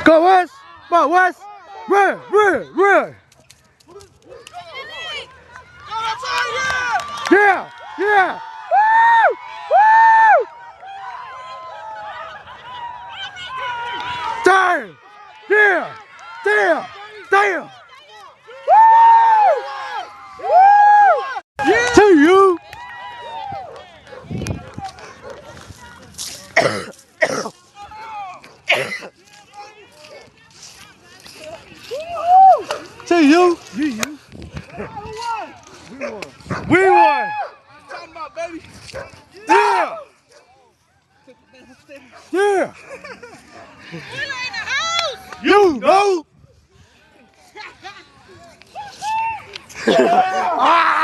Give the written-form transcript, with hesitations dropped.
Go West! Come on, West! Run! Yeah! Yeah! Woo! Woo! Damn! Yeah! Damn! Damn! Woo! Woo! Yeah! To you! To you! You! We won! Talking about, baby. Yeah! Yeah! You in the house! You know! Ah!